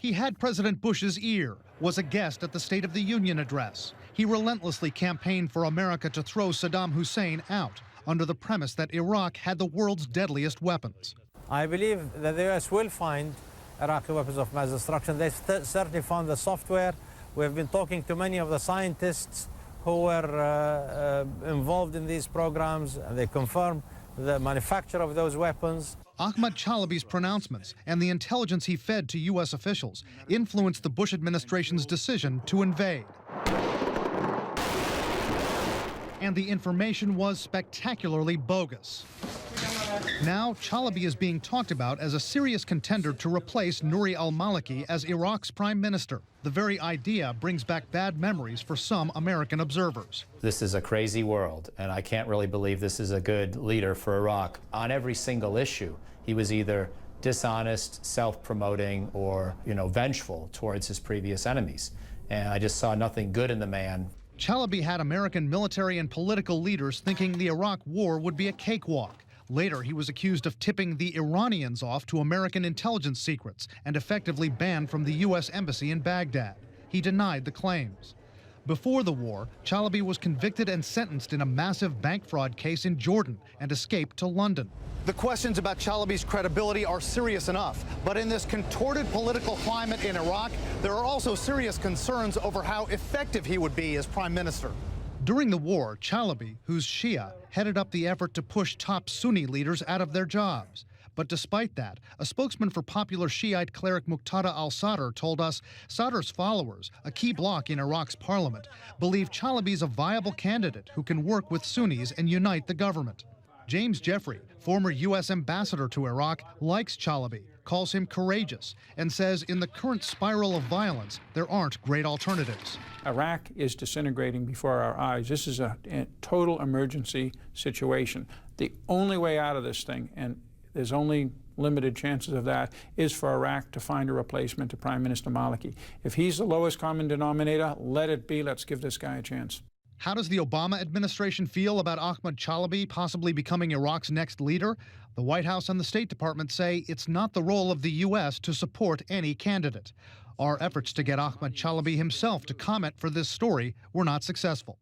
He had President Bush's ear, was a guest at the State of the Union address. He relentlessly campaigned for America to throw Saddam Hussein out, under the premise that Iraq had the world's deadliest weapons. I believe that the U.S. will find Iraqi weapons of mass destruction. They certainly found the software. We have been talking to many of the scientists who were involved in these programs, and they confirm the manufacture of those weapons. Ahmad Chalabi's pronouncements and the intelligence he fed to U.S. officials influenced the Bush administration's decision to invade. And the information was spectacularly bogus. Now, Chalabi is being talked about as a serious contender to replace Nouri al-Maliki as Iraq's prime minister. The very idea brings back bad memories for some American observers. This is a crazy world, and I can't really believe this is a good leader for Iraq. On every single issue, he was either dishonest, self-promoting, or, vengeful towards his previous enemies. And I just saw nothing good in the man. Chalabi had American military and political leaders thinking the Iraq war would be a cakewalk. Later, he was accused of tipping the Iranians off to American intelligence secrets and effectively banned from the U.S. Embassy in Baghdad. He denied the claims. Before the war, Chalabi was convicted and sentenced in a massive bank fraud case in Jordan and escaped to London. The questions about Chalabi's credibility are serious enough, but in this contorted political climate in Iraq, there are also serious concerns over how effective he would be as prime minister. During the war, Chalabi, who's Shia, headed up the effort to push top Sunni leaders out of their jobs. But despite that, a spokesman for popular Shiite cleric Muqtada al-Sadr told us Sadr's followers, a key bloc in Iraq's parliament, believe Chalabi's a viable candidate who can work with Sunnis and unite the government. James Jeffrey, former U.S. ambassador to Iraq, likes Chalabi, calls him courageous, and says in the current spiral of violence, there aren't great alternatives. Iraq is disintegrating before our eyes. This is a total emergency situation. The only way out of this thing, and there's only limited chances of that, is for Iraq to find a replacement to Prime Minister Maliki. If he's the lowest common denominator, let it be. Let's give this guy a chance. How does the Obama administration feel about Ahmad Chalabi possibly becoming Iraq's next leader? The White House and the State Department say it's not the role of the U.S. to support any candidate. Our efforts to get Ahmad Chalabi himself to comment for this story were not successful.